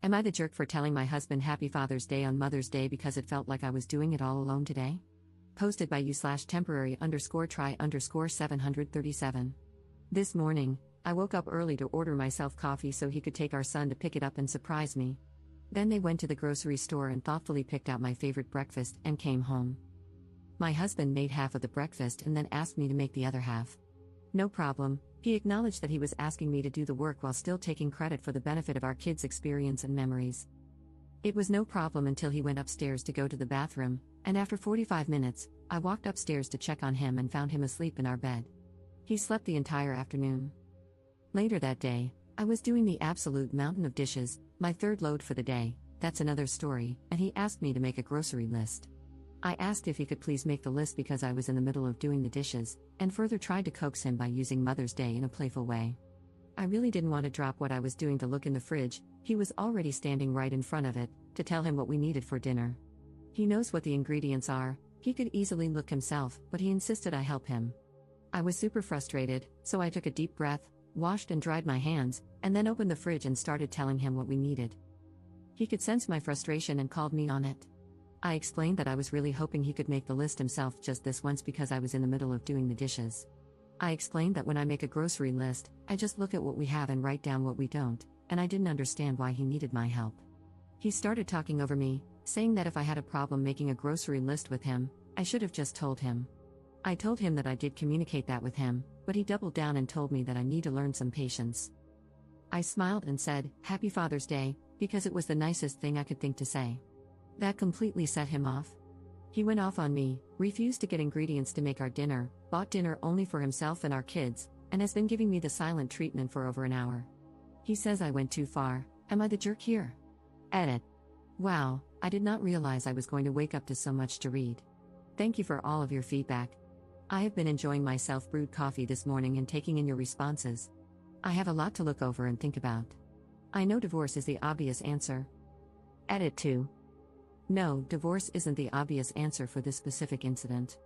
Am I the jerk for telling my husband Happy Father's Day on Mother's Day because it felt like I was doing it all alone today? Posted by you/temporary_try_737. This morning, I woke up early to order myself coffee so he could take our son to pick it up and surprise me. Then they went to the grocery store and thoughtfully picked out my favorite breakfast and came home. My husband made half of the breakfast and then asked me to make the other half. No problem, he acknowledged that he was asking me to do the work while still taking credit for the benefit of our kids' experience and memories. It was no problem until he went upstairs to go to the bathroom, and after 45 minutes, I walked upstairs to check on him and found him asleep in our bed. He slept the entire afternoon. Later that day, I was doing the absolute mountain of dishes, my third load for the day, that's another story, and he asked me to make a grocery list. I asked if he could please make the list because I was in the middle of doing the dishes, and further tried to coax him by using Mother's Day in a playful way. I really didn't want to drop what I was doing to look in the fridge, he was already standing right in front of it, to tell him what we needed for dinner. He knows what the ingredients are, he could easily look himself, but he insisted I help him. I was super frustrated, so I took a deep breath, washed and dried my hands, and then opened the fridge and started telling him what we needed. He could sense my frustration and called me on it. I explained that I was really hoping he could make the list himself just this once because I was in the middle of doing the dishes. I explained that when I make a grocery list, I just look at what we have and write down what we don't, and I didn't understand why he needed my help. He started talking over me, saying that if I had a problem making a grocery list with him, I should have just told him. I told him that I did communicate that with him, but he doubled down and told me that I need to learn some patience. I smiled and said, "Happy Father's Day," because it was the nicest thing I could think to say. That completely set him off. He went off on me, refused to get ingredients to make our dinner, bought dinner only for himself and our kids, and has been giving me the silent treatment for over an hour. He says I went too far. Am I the jerk here? Edit. Wow, I did not realize I was going to wake up to so much to read. Thank you for all of your feedback. I have been enjoying my self-brewed coffee this morning and taking in your responses. I have a lot to look over and think about. I know divorce is the obvious answer. Edit 2. No, divorce isn't the obvious answer for this specific incident.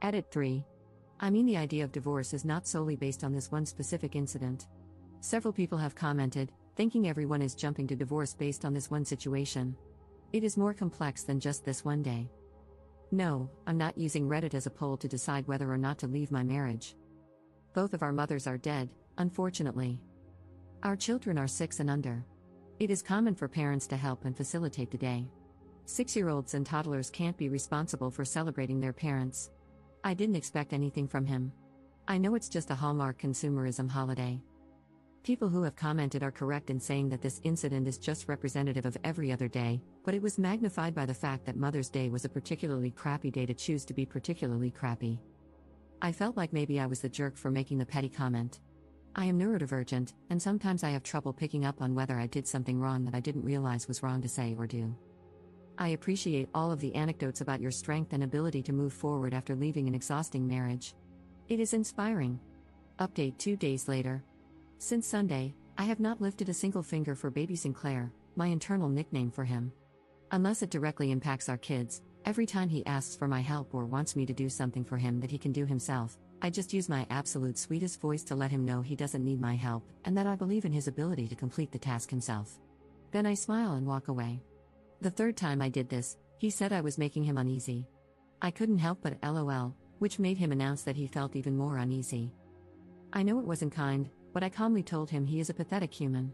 Edit 3. I mean, the idea of divorce is not solely based on this one specific incident. Several people have commented, thinking everyone is jumping to divorce based on this one situation. It is more complex than just this one day. No, I'm not using Reddit as a poll to decide whether or not to leave my marriage. Both of our mothers are dead, unfortunately. Our children are 6 and under. It is common for parents to help and facilitate the day. 6-year-olds and toddlers can't be responsible for celebrating their parents. I didn't expect anything from him. I know it's just a Hallmark consumerism holiday. People who have commented are correct in saying that this incident is just representative of every other day, but it was magnified by the fact that Mother's Day was a particularly crappy day to choose to be particularly crappy. I felt like maybe I was the jerk for making the petty comment. I am neurodivergent, and sometimes I have trouble picking up on whether I did something wrong that I didn't realize was wrong to say or do. I appreciate all of the anecdotes about your strength and ability to move forward after leaving an exhausting marriage. It is inspiring. Update 2 days later. Since Sunday, I have not lifted a single finger for baby Sinclair, my internal nickname for him. Unless it directly impacts our kids, every time he asks for my help or wants me to do something for him that he can do himself, I just use my absolute sweetest voice to let him know he doesn't need my help and that I believe in his ability to complete the task himself. Then I smile and walk away. The third time I did this, he said I was making him uneasy. I couldn't help but LOL, which made him announce that he felt even more uneasy. I know it wasn't kind, but I calmly told him he is a pathetic human.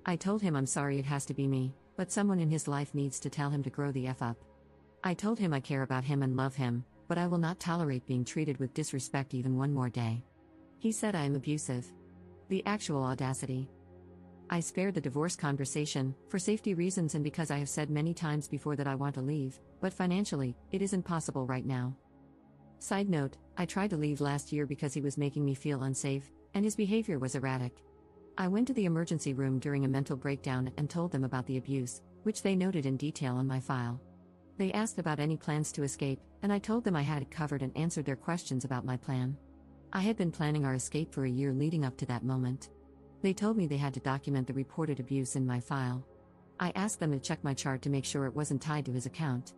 I told him I'm sorry it has to be me, but someone in his life needs to tell him to grow the F up. I told him I care about him and love him, but I will not tolerate being treated with disrespect even one more day. He said I am abusive. The actual audacity. I spared the divorce conversation, for safety reasons and because I have said many times before that I want to leave, but financially, it isn't possible right now. Side note, I tried to leave last year because he was making me feel unsafe, and his behavior was erratic. I went to the emergency room during a mental breakdown and told them about the abuse, which they noted in detail on my file. They asked about any plans to escape, and I told them I had it covered and answered their questions about my plan. I had been planning our escape for a year leading up to that moment. They told me they had to document the reported abuse in my file. I asked them to check my chart to make sure it wasn't tied to his account.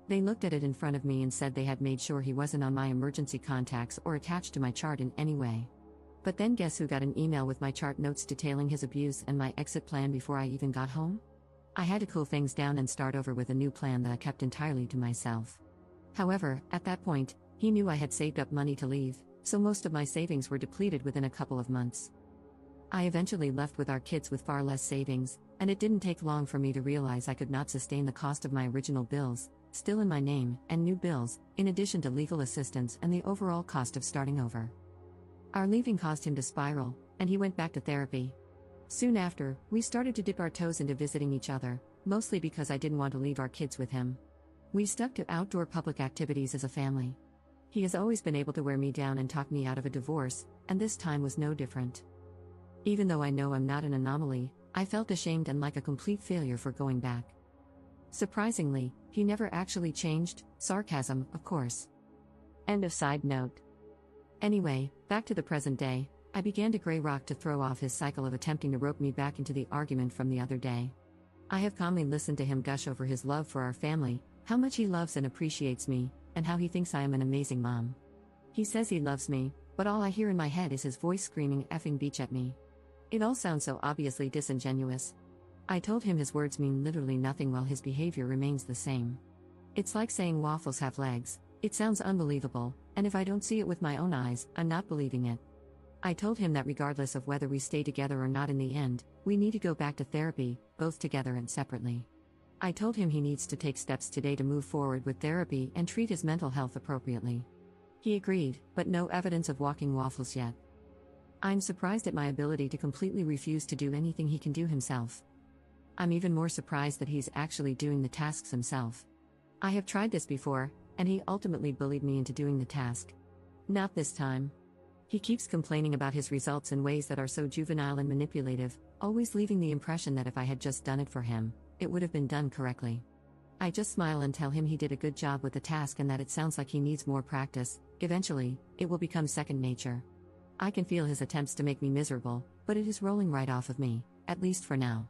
They looked at it in front of me and said they had made sure he wasn't on my emergency contacts or attached to my chart in any way. But then guess who got an email with my chart notes detailing his abuse and my exit plan before I even got home? I had to cool things down and start over with a new plan that I kept entirely to myself. However, at that point, he knew I had saved up money to leave, so most of my savings were depleted within a couple of months. I eventually left with our kids with far less savings, and it didn't take long for me to realize I could not sustain the cost of my original bills, still in my name, and new bills, in addition to legal assistance and the overall cost of starting over. Our leaving caused him to spiral, and he went back to therapy. Soon after, we started to dip our toes into visiting each other, mostly because I didn't want to leave our kids with him. We stuck to outdoor public activities as a family. He has always been able to wear me down and talk me out of a divorce, and this time was no different. Even though I know I'm not an anomaly, I felt ashamed and like a complete failure for going back. Surprisingly, he never actually changed, sarcasm, of course. End of side note. Anyway, back to the present day, I began to gray rock to throw off his cycle of attempting to rope me back into the argument from the other day. I have calmly listened to him gush over his love for our family, how much he loves and appreciates me, and how he thinks I am an amazing mom. He says he loves me, but all I hear in my head is his voice screaming effing beach at me. It all sounds so obviously disingenuous. I told him his words mean literally nothing while his behavior remains the same. It's like saying waffles have legs. It sounds unbelievable, and if I don't see it with my own eyes, I'm not believing it. I told him that regardless of whether we stay together or not in the end, we need to go back to therapy, both together and separately. I told him he needs to take steps today to move forward with therapy and treat his mental health appropriately. He agreed, but no evidence of walking waffles yet. I'm surprised at my ability to completely refuse to do anything he can do himself. I'm even more surprised that he's actually doing the tasks himself. I have tried this before, and he ultimately bullied me into doing the task. Not this time. He keeps complaining about his results in ways that are so juvenile and manipulative, always leaving the impression that if I had just done it for him, it would have been done correctly. I just smile and tell him he did a good job with the task and that it sounds like he needs more practice. Eventually, it will become second nature. I can feel his attempts to make me miserable, but it is rolling right off of me, at least for now.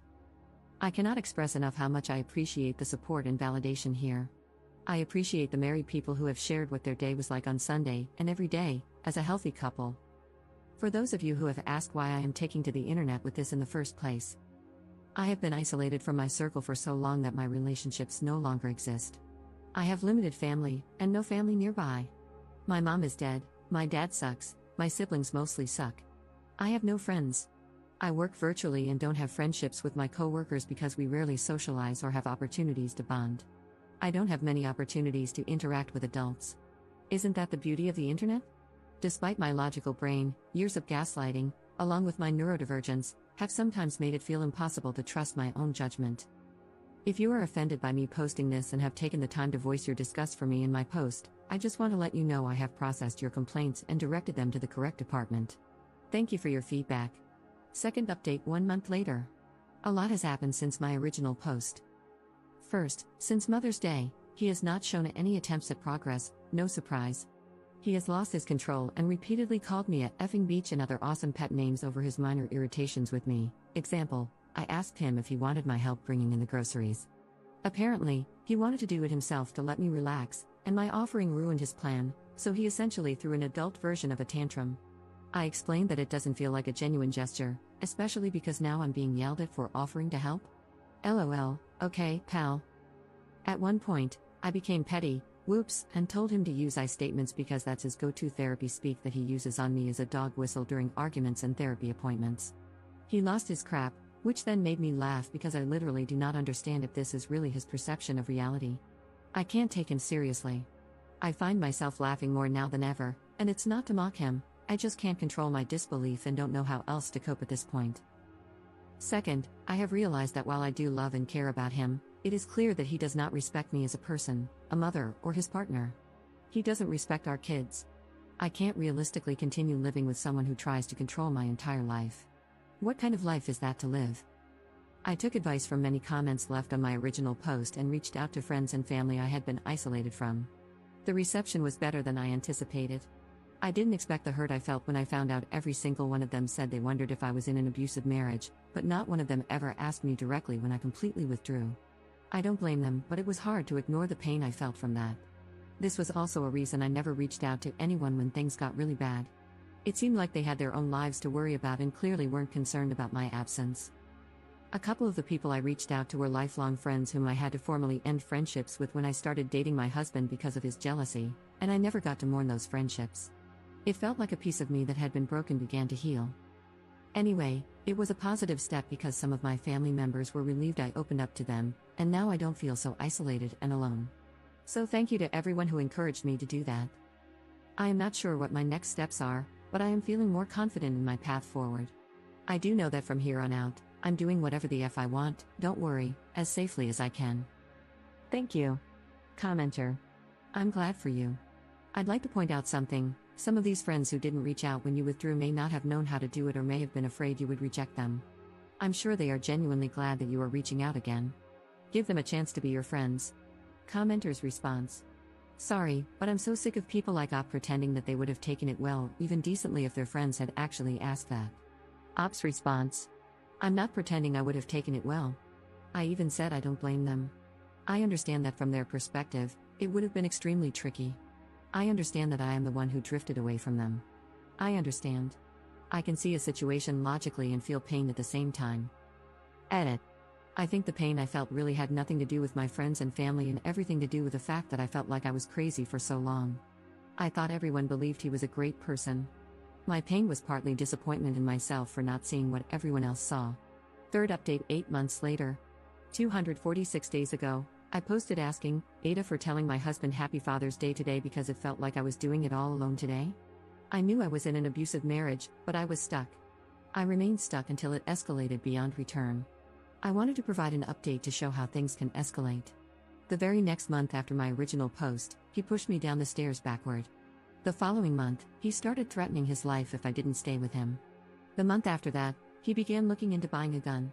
I cannot express enough how much I appreciate the support and validation here. I appreciate the married people who have shared what their day was like on Sunday, and every day, as a healthy couple. For those of you who have asked why I am taking to the internet with this in the first place, I have been isolated from my circle for so long that my relationships no longer exist. I have limited family, and no family nearby. My mom is dead, my dad sucks, my siblings mostly suck. I have no friends. I work virtually and don't have friendships with my coworkers because we rarely socialize or have opportunities to bond. I don't have many opportunities to interact with adults. Isn't that the beauty of the internet? Despite my logical brain, years of gaslighting, along with my neurodivergence, have sometimes made it feel impossible to trust my own judgment. If you are offended by me posting this and have taken the time to voice your disgust for me in my post, I just want to let you know I have processed your complaints and directed them to the correct department. Thank you for your feedback. Second update 1 month later. A lot has happened since my original post. First, since Mother's Day, he has not shown any attempts at progress, no surprise. He has lost his control and repeatedly called me a effing beach and other awesome pet names over his minor irritations with me. Example, I asked him if he wanted my help bringing in the groceries. Apparently, he wanted to do it himself to let me relax, and my offering ruined his plan, so he essentially threw an adult version of a tantrum. I explained that it doesn't feel like a genuine gesture, especially because now I'm being yelled at for offering to help. LOL, okay, pal. At one point, I became petty, whoops, and told him to use I statements because that's his go-to therapy speak that he uses on me as a dog whistle during arguments and therapy appointments. He lost his crap, which then made me laugh because I literally do not understand if this is really his perception of reality. I can't take him seriously. I find myself laughing more now than ever, and it's not to mock him, I just can't control my disbelief and don't know how else to cope at this point. Second, I have realized that while I do love and care about him, it is clear that he does not respect me as a person, a mother, or his partner. He doesn't respect our kids. I can't realistically continue living with someone who tries to control my entire life. What kind of life is that to live? I took advice from many comments left on my original post and reached out to friends and family I had been isolated from. The reception was better than I anticipated. I didn't expect the hurt I felt when I found out every single one of them said they wondered if I was in an abusive marriage, but not one of them ever asked me directly when I completely withdrew. I don't blame them, but it was hard to ignore the pain I felt from that. This was also a reason I never reached out to anyone when things got really bad. It seemed like they had their own lives to worry about and clearly weren't concerned about my absence. A couple of the people I reached out to were lifelong friends whom I had to formally end friendships with when I started dating my husband because of his jealousy, and I never got to mourn those friendships. It felt like a piece of me that had been broken began to heal. Anyway, it was a positive step because some of my family members were relieved I opened up to them, and now I don't feel so isolated and alone. So thank you to everyone who encouraged me to do that. I am not sure what my next steps are, but I am feeling more confident in my path forward. I do know that from here on out, I'm doing whatever the F I want, don't worry, as safely as I can. Thank you. Commenter. I'm glad for you. I'd like to point out something. Some of these friends who didn't reach out when you withdrew may not have known how to do it or may have been afraid you would reject them. I'm sure they are genuinely glad that you are reaching out again. Give them a chance to be your friends. Commenter's response. Sorry, but I'm so sick of people like Op pretending that they would have taken it well, even decently if their friends had actually asked that. Op's response. I'm not pretending I would have taken it well. I even said I don't blame them. I understand that from their perspective, it would have been extremely tricky. I understand that I am the one who drifted away from them. I understand. I can see a situation logically and feel pain at the same time. Edit. I think the pain I felt really had nothing to do with my friends and family and everything to do with the fact that I felt like I was crazy for so long. I thought everyone believed he was a great person. My pain was partly disappointment in myself for not seeing what everyone else saw. Third update 8 months later. 246 days ago, I posted asking AITAH for telling my husband Happy Father's Day today because it felt like I was doing it all alone today. I knew I was in an abusive marriage, but I was stuck. I remained stuck until it escalated beyond return. I wanted to provide an update to show how things can escalate. The very next month after my original post, he pushed me down the stairs backward. The following month, he started threatening his life if I didn't stay with him. The month after that, he began looking into buying a gun.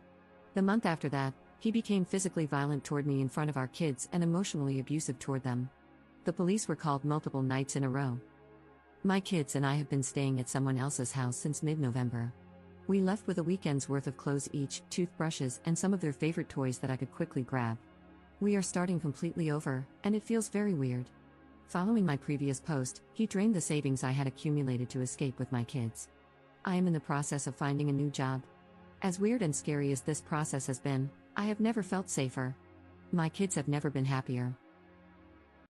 The month after that, he became physically violent toward me in front of our kids and emotionally abusive toward them. The police were called multiple nights in a row. My kids and I have been staying at someone else's house since mid-November. We left with a weekend's worth of clothes each, toothbrushes, and some of their favorite toys that I could quickly grab. We are starting completely over, and it feels very weird. Following my previous post, he drained the savings I had accumulated to escape with my kids. I am in the process of finding a new job. As weird and scary as this process has been, I have never felt safer. My kids have never been happier.